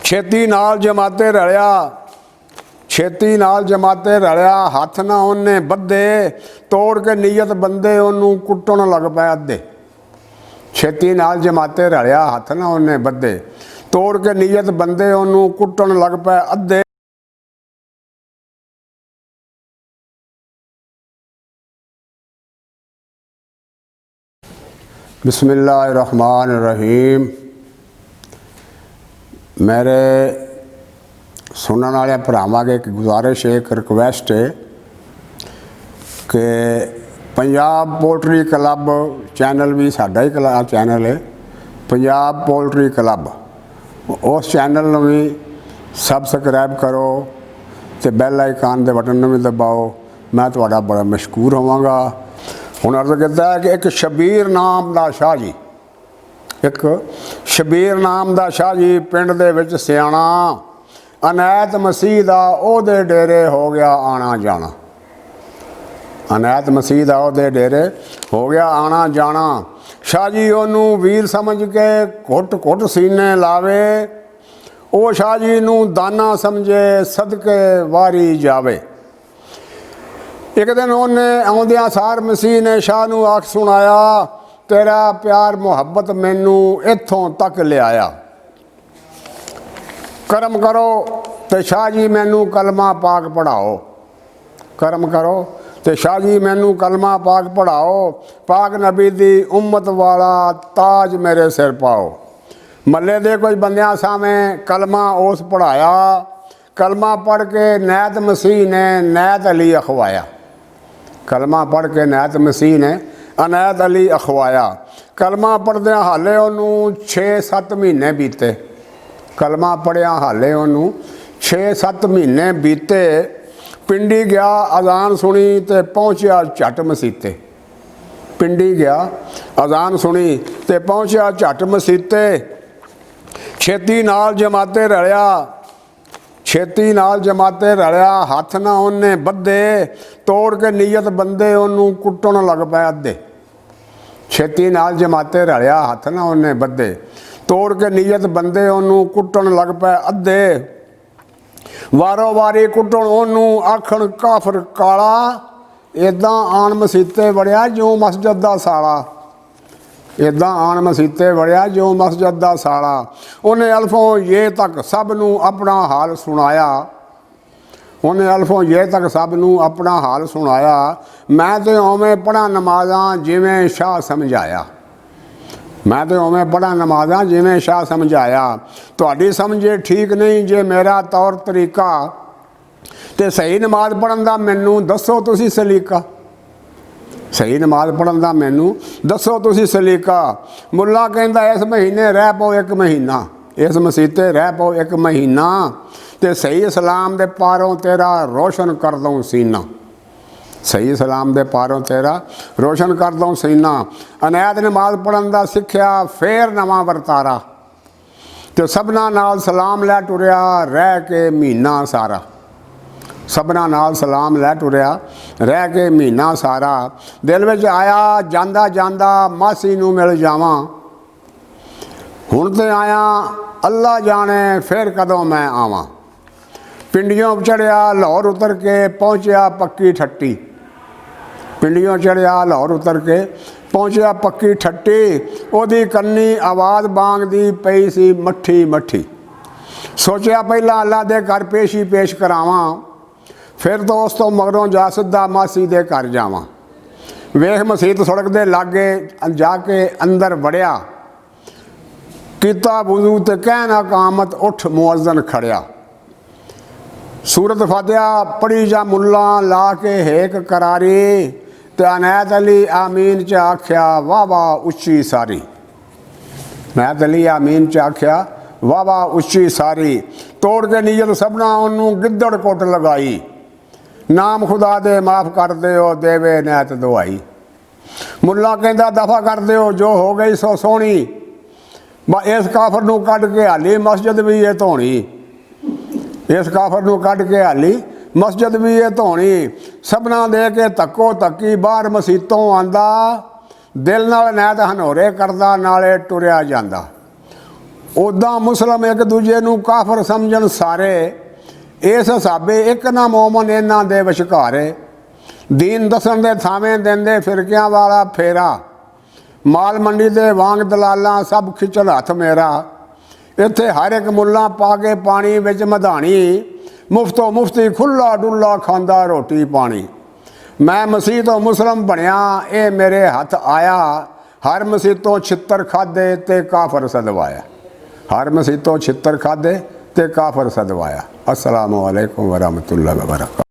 छेती नाल जमाते रलिया, छेती नाल जमाते रलिया, हथ ना उन्ने बद्धे, तोड़ के नीयत बंदे ओनू कुट्टण लग पए अद्धे। छेती नाल जमाते रलिया, हथ ना उन्ने बद्धे, तोड़ के नीयत बंदे ओनू कुट्टण लग पए अद्धे। बिस्मिल्लाहिर्रहमानिर्रहीम। मेरे सुनने वाले भरावां अगे एक गुजारिश है, एक रिक्वेस्ट है कि पंजाब पोल्ट्री क्लब चैनल भी साडा ही चैनल है, पंजाब पोल्ट्री क्लब, उस चैनल में भी सबसक्राइब करो तो बैल आइकान के बटन में भी दबाओ। मैं तुहाडा बड़ा मशकूर होवांगा। हुण अर्ज कहता है कि एक शबीर नाम का शाह जी, एक शबीर नाम का शाह जी पिंड दे विच सियाणा, अनैत मसीह का ओहदे डेरे हो गया आना जाना। अनैत मसीह का ओहदे डेरे हो गया आना जाना। शाह जी ओनू वीर समझ के घुट घुट सीने लावे, ओ शाह जी नू दाना समझे सदके वारी जावे। एक दिन उन्हें आउंदियां सार मसीह ने शाह नू आख सुनाया, तेरा प्यार मुहब्बत मैनू इत्थों तक ले आया। कर्म करो तो शाह जी मैनू कलमा पाक पढ़ाओ, कर्म करो तो शाह जी मैनू कलमा पाक पढ़ाओ। पाक नबी दी उम्मत वाला ताज मेरे सिर पाओ। मल्ले दे कुछ बंदियां सामे कलमा उस पढ़ाया, कलमा पढ़ के नैत मसीह ने नैत अली अखवाया। कलमा पढ़ के नैत मसीह ने अनैत अली अखवाया। कलमा पढ़द्या हाले उन्नू 6-7 महीने बीते। कलमा पढ़िया हाले उन्नू 6-7 महीने बीते। पिंडी गया, अजान सुनी तो पहुँचा झट मसीते। पिंडी गया, अजान सुनी तो पहुँचा झट मसीते। छेती नाल जमाते रलिया, छेती नाल जमाते रलिया, हथ ना उन्ने बद्धे, तोड़ के नीयत बंदे ओनू कुट्टण लग पए अद्धे। छेती नाल जमाते रलिया, हथ ना उन्ने बद्धे, तोड़ के नीयत बंदे ओनू कुट्टण लग पए अद्धे। वारो वारी कुट्टण ओनू आखण काफर काला, इदां आन मसीते वड़िया जो मस्जिद दा साला। इदां आन मसीते वड़िया जो मस्जिद दा साला। उन्हें अल्फों ये तक सब नू अपना हाल सुनाया, उन्हें अल्फों ये तक सब नू अपना हाल सुनाया। मैं तो उवें पढ़ा नमाज़ां जिवें शाह समझाया, मैं तो उवें पढ़ा नमाज़ां जिवें शाह समझाया। तुहाडी समझे ठीक नहीं जे मेरा तौर तरीका, तो सही नमाज पढ़न दा मैनू दसो तुसी सलीका। सही नमाज पढ़न दा मैनू दसो तुसी सलीका। मुल्ला कहंदा इस महीने रह पाओ 1 महीना, इस मसीते रह पाओ 1 महीना, तो सही इस्लाम दे पारों तेरा रोशन कर दूँ सीना। सही इस्लाम दे पारों तेरा रोशन कर दूँ सीना। अनैत नमाज पढ़न दा सिक्ख्या फेर नवां वरतारा, तो सबना नाल सलाम लै टुरिया रह के महीना सारा। सबना नाल सलाम लै टुरिया रह के महीना सारा। दिल विच आया जांदा जांदा मासी नू मिल जावां, हुण ते आया अल्लाह जाने फिर कदों मैं आवां। पिंडियों चढ़िया लाहौर उतर के पहुँचा पक्की ठट्टी। पिंडियों चढ़िया लाहौर उतर के पहुँचा पक्की ठट्टी। ओदी कन्नी आवाज़ बांगदी पई सी मट्ठी मट्ठी। सोचा पहला अल्लाह दे घर पेशी पेश करावां, फिर तो उस तो मगरों जा सीधा मासी दे घर जावां। वेख मसीत सड़क दे लागे जाके अंदर वड़िया, कीता वुज़ू ते कहना कामत उठ मुअज्जन खड़िया। सूरत फातिहा पढ़ी जा मुल्ला ला के हेक करारी, ते अनैत अली आमीन च आख्या वाह वाह उच्ची सारी। अनैत अली आमीन च आख्या वाह वाह उच्ची सारी। तोड़ के नीयत सबना ओनू गिद्दड़ कुट लगाई, नाम खुदा दे माफ़ कर दिओ देवे नैत दुआई। मुल्ला कहंदा दफा कर दिओ जो हो गई सो सोहनी, इस काफर नू कढ़ के हाली मस्जिद भी ये धोनी। इस काफर नू कढ़ के हाली मस्जिद भी ये धोनी। सबना दे के धक्को धक्की बाहर मसीतों आंदा, दिल नाल नैत हनोरे करदा नाले टुरिया जांदा। ਉਦਾਂ ਮੁਸਲਮ ਇੱਕ ਦੂਜੇ ਨੂੰ ਕਾਫਰ ਸਮਝਣ ਸਾਰੇ, ਇਸ ਹਿਸਾਬੇ ਇੱਕ ਨਾ ਮੋਮਨ ਇਹਨਾਂ ਦੇ ਵਿਚਕਾਰੇ। ਦੀਨ ਦੱਸਣ ਦੇ ਥਾਵੇਂ ਦਿੰਦੇ ਫਿਰਕਿਆਂ ਵਾਲਾ ਫੇਰਾ, ਮਾਲ ਮੰਡੀ ਦੇ ਵਾਂਗ ਦਲਾਲਾਂ ਸਭ ਖਿੱਚਣ ਹੱਥ ਮੇਰਾ। ਇੱਥੇ ਹਰ ਇੱਕ ਮੁੱਲਾ ਪਾ ਕੇ ਪਾਣੀ ਵਿੱਚ ਮਧਾਣੀ, ਮੁਫਤੋਂ ਮੁਫਤੀ ਖੁੱਲਾ ਡੁੱਲਾ ਖਾਂਦਾ ਰੋਟੀ ਪਾਣੀ। ਮੈਂ ਮਸੀਹ ਤੋਂ ਮੁਸਲਮ ਬਣਿਆ, ਇਹ ਮੇਰੇ ਹੱਥ ਆਇਆ। ਹਰ ਮਸੀਹ ਤੋਂ ਛਿੱਤਰ ਖਾਧੇ ਤੇ ਕਾਫਰ ਸਦਵਾਇਆ। ਹਰ ਮਸੀਹ ਤੋਂ ਛਿੱਤਰ ਖਾਧੇ ਤੇ ਕਾਫਰ ਸਦਵਾਇਆ। अस्सलामु अलैकुम वरहमतुल्लाहि वबरकातुहू।